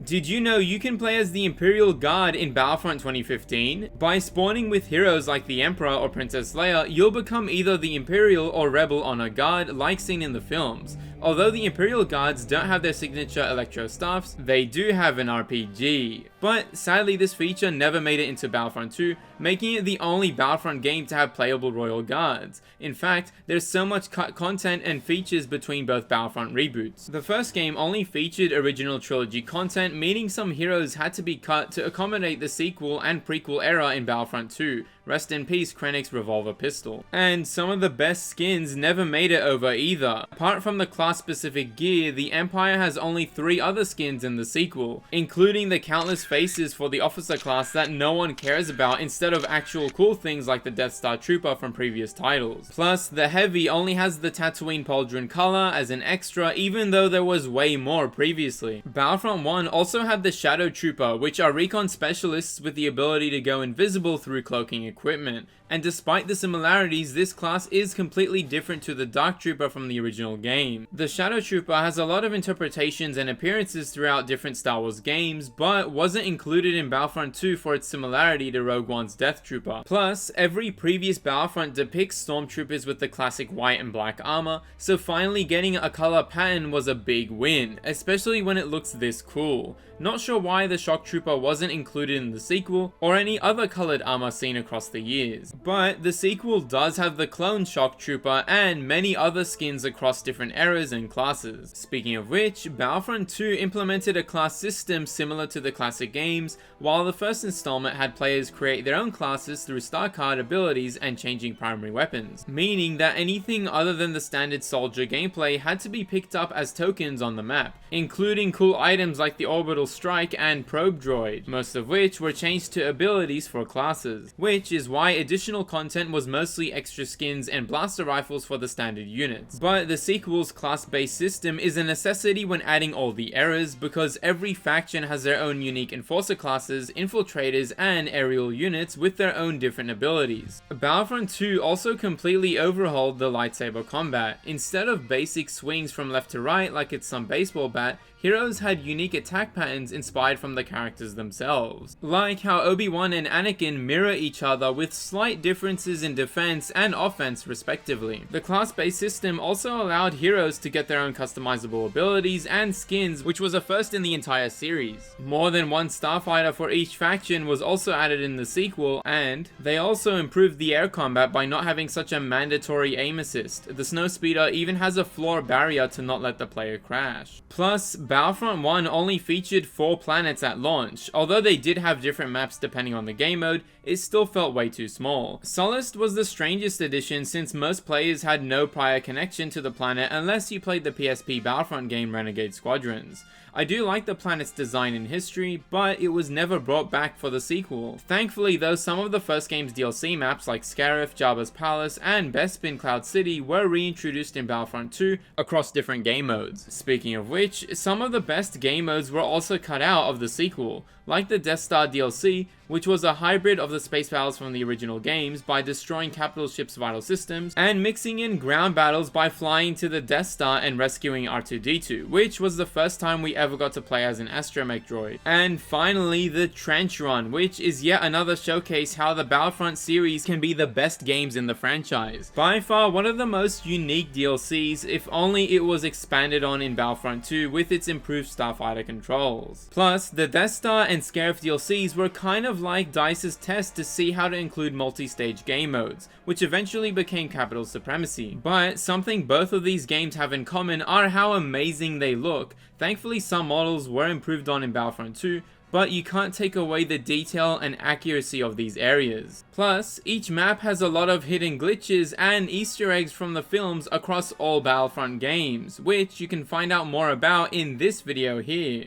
Did you know you can play as the Imperial Guard in Battlefront 2015? By spawning with heroes like the Emperor or Princess Leia, you'll become either the Imperial or Rebel Honor Guard like seen in the films. Although the Imperial Guards don't have their signature electro staffs, they do have an RPG. But sadly this feature never made it into Battlefront 2, making it the only Battlefront game to have playable Royal Guards. In fact, there's so much cut content and features between both Battlefront reboots. The first game only featured original trilogy content, meaning some heroes had to be cut to accommodate the sequel and prequel era in Battlefront 2. Rest in peace, Krennic's revolver pistol. And some of the best skins never made it over either. Apart from the class-specific gear, the Empire has only 3 other skins in the sequel, including the countless faces for the officer class that no one cares about instead of actual cool things like the Death Star Trooper from previous titles. Plus, the Heavy only has the Tatooine Pauldron color as an extra, even though there was way more previously. Battlefront 1 also had the Shadow Trooper, which are recon specialists with the ability to go invisible through cloaking equipment. And despite the similarities, this class is completely different to the Dark Trooper from the original game. The Shadow Trooper has a lot of interpretations and appearances throughout different Star Wars games, but wasn't included in Battlefront 2 for its similarity to Rogue One's Death Trooper. Plus, every previous Battlefront depicts stormtroopers with the classic white and black armor, so finally getting a color pattern was a big win, especially when it looks this cool. Not sure why the Shock Trooper wasn't included in the sequel, or any other colored armor seen across the years. But the sequel does have the clone Shock Trooper and many other skins across different eras and classes. Speaking of which, Battlefront 2 implemented a class system similar to the classic games, while the first installment had players create their own classes through star card abilities and changing primary weapons, meaning that anything other than the standard soldier gameplay had to be picked up as tokens on the map, including cool items like the Orbital Strike and Probe Droid, most of which were changed to abilities for classes, which is why additional content was mostly extra skins and blaster rifles for the standard units. But the sequel's class-based system is a necessity when adding all the eras, because every faction has their own unique enforcer classes, infiltrators, and aerial units with their own different abilities. Battlefront 2 also completely overhauled the lightsaber combat. Instead of basic swings from left to right like it's some baseball bat, heroes had unique attack patterns inspired from the characters themselves. Like how Obi-Wan and Anakin mirror each other with slight differences in defense and offense respectively. The class-based system also allowed heroes to get their own customizable abilities and skins, which was a first in the entire series. More than one starfighter for each faction was also added in the sequel, and they also improved the air combat by not having such a mandatory aim assist. The Snowspeeder even has a floor barrier to not let the player crash. Plus, Battlefront 1 only featured 4 planets at launch. Although they did have different maps depending on the game mode, it still felt way too small. Sullust was the strangest addition since most players had no prior connection to the planet unless you played the PSP Battlefront game Renegade Squadrons. I do like the planet's design and history, but it was never brought back for the sequel. Thankfully though, some of the first game's DLC maps like Scarif, Jabba's Palace, and Bespin Cloud City were reintroduced in Battlefront 2 across different game modes. Speaking of which, some of the best game modes were also cut out of the sequel, like the Death Star DLC, which was a hybrid of the space battles from the original games by destroying capital ships' vital systems, and mixing in ground battles by flying to the Death Star and rescuing R2-D2, which was the first time we ever got to play as an astromech droid. And finally, the Trench Run, which is yet another showcase how the Battlefront series can be the best games in the franchise. By far one of the most unique DLCs, if only it was expanded on in Battlefront 2 with its improved starfighter controls. Plus, the Death Star and Scarif DLCs were kind of like DICE's test to see how to include multi-stage game modes, which eventually became Capital Supremacy. But something both of these games have in common are how amazing they look. Thankfully some models were improved on in Battlefront 2, but you can't take away the detail and accuracy of these areas. Plus, each map has a lot of hidden glitches and Easter eggs from the films across all Battlefront games, which you can find out more about in this video here.